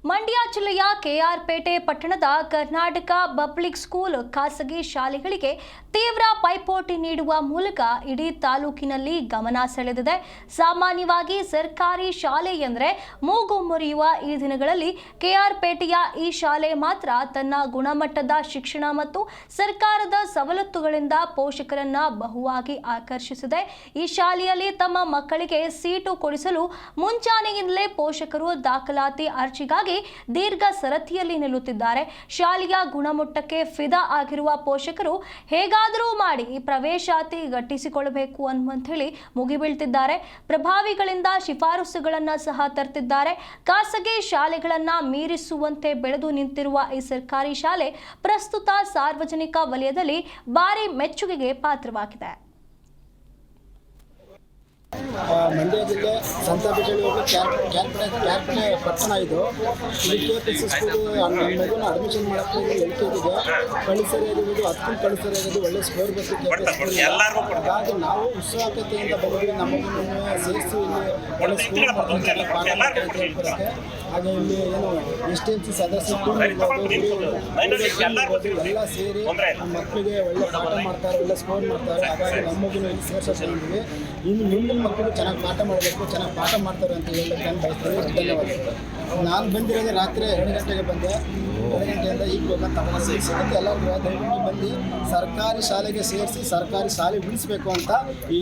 ಮಂಡ್ಯ ಜಿಲ್ಲೆಯ ಕೆಆರ್ಪೇಟೆ ಪಟ್ಟಣದ Karnataka public school ಖಾಸಗಿ ಶಾಲೆಗಳಿಗೆ ತೀವ್ರ ಪೈಪೋಟಿ ನೀಡುವ ಮೂಲಕ ಇಡೀ ತಾಲೂಕಿನಲ್ಲಿ ಗಮನ ಸೆಳೆದಿದೆ. ಸಾಮಾನ್ಯವಾಗಿ ಸರ್ಕಾರಿ ಶಾಲೆ ಎಂದರೆ ಮೂಗು ಮುರಿಯುವ ಈ ದಿನಗಳಲ್ಲಿ ಕೆಆರ್ಪೇಟೆಯ ಈ ಶಾಲೆ ಮಾತ್ರ ತನ್ನ ಗುಣಮಟ್ಟದ ಶಿಕ್ಷಣ ಮತ್ತು ಸರ್ಕಾರದ ಸವಲತ್ತುಗಳಿಂದ ಪೋಷಕರನ್ನ ಬಹುವಾಗಿ ಆಕರ್ಷಿಸಿದೆ. ಈ ಶಾಲೆಯಲ್ಲಿ ತಮ್ಮ ಮಕ್ಕಳಿಗೆ ಸೀಟು ಕೊಡಿಸಲು ಮುಂಚಾನೆಯಿಂದಲೇ ಪೋಷಕರು ದಾಖಲಾತಿ ಅರ್ಜಿಗಾಗಿ ದೀರ್ಘ ಸರತಿಯಲ್ಲಿ ನಿಲ್ಲುತ್ತಿದ್ದಾರೆ. ಶಾಲೆಯ ಗುಣಮಟ್ಟಕ್ಕೆ ಫಿದಾ ಆಗಿರುವ ಪೋಷಕರು ಹೇಗಾದರೂ ಮಾಡಿ ಪ್ರವೇಶಾತಿ ಗಟ್ಟಿಸಿಕೊಳ್ಳಬೇಕು ಅಂತ ಹೇಳಿ ಮುಗಿಬೀಳ್ತಿದ್ದಾರೆ. ಪ್ರಭಾವಿಗಳಿಂದ ಶಿಫಾರಸುಗಳನ್ನು ಸಹ ತರ್ತಿದ್ದಾರೆ. ಖಾಸಗಿ ಶಾಲೆಗಳನ್ನ ಮೀರಿಸುವಂತೆ ಬೆಳೆದು ನಿಂತಿರುವ ಈ ಸರ್ಕಾರಿ ಶಾಲೆ ಪ್ರಸ್ತುತ ಸಾರ್ವಜನಿಕ ವಲಯದಲ್ಲಿ ಭಾರಿ ಮೆಚ್ಚುಗೆಗೆ ಪಾತ್ರವಾಗಿದೆ. ಮಂಡ್ಯ ಜಿಲ್ಲೆ ಸಂತಾಪೇಟೆಯಲ್ಲಿ ಹೋಗಿ ಕ್ಯಾರ್ಪೇಟೆ ಪಟ್ಟಣ ಇದು KPC ಸ್ಕೂಲು ನನ್ನ ಮಗುನ ಅಡ್ಮಿಷನ್ ಮಾಡೋಕ್ಕೆ LKGಗೆ ಕಳಿಸರಿಯಾಗಿದ್ದು 10 ಕಳಿಸರಿಯಾಗಿದ್ದು ಒಳ್ಳೆ ಸ್ಕೋರ್ ಬರ್ತಿತ್ತು. ಹಾಗಾಗಿ ನಾವು ಉತ್ಸಾಹತೆಯಿಂದ ಬಂದ್ವಿ. ನಮ್ಮನ್ನು ಸೇರಿಸಿ ಇಲ್ಲಿ ಒಳ್ಳೆ ಸ್ಕೋರ್ ಮಾಡ್ತಾರೆ, ಪಾಠ ಮಾಡ್ತಾರೆ ಅಂತ ಹೇಳ್ಕೊಡಕ್ಕೆ. ಹಾಗೆ ಇಲ್ಲಿ ಏನು STMC ಸದಸ್ಯರು ಎಲ್ಲ ಸೇರಿ ನಮ್ಮ ಮಕ್ಕಳಿಗೆ ಒಳ್ಳೆ ಪಾಠ ಮಾಡ್ತಾರೆ, ಒಳ್ಳೆ ಸ್ಕೋರ್ ಮಾಡ್ತಾರೆ. ಹಾಗಾಗಿ ನಮ್ಮ ಮಗುನ ಇಲ್ಲಿ ಸೇರಿಸಿದ್ದೀವಿ. ಇನ್ನು ಮುಂದಿನ ಮಕ್ಕಳು ಚೆನ್ನಾಗಿ ಪಾಠ ಮಾಡಬೇಕು, ಚೆನ್ನಾಗಿ ಪಾಠ ಮಾಡ್ತಾರೆ ಅಂತ ಹೇಳಕ್ಕೆ ನಾನು ಬಯಸ್ತೇನೆ. ಧನ್ಯವಾದ. ನಾನು ಬಂದಿರೋದು ರಾತ್ರಿ 2 ಗಂಟೆಗೆ ಬಂದೆ. 2 ಗಂಟೆಯಿಂದ ಈಗ ಬಂದು ತಗೊಂಡು ಸಿಗುತ್ತೆ. ಎಲ್ಲರಿಗೂ ದಯವಿಟ್ಟು ಬಂದು ಸರ್ಕಾರಿ ಶಾಲೆಗೆ ಸೇರಿಸಿ ಸರ್ಕಾರಿ ಶಾಲೆ ಉಳಿಸಬೇಕು ಅಂತ ಈ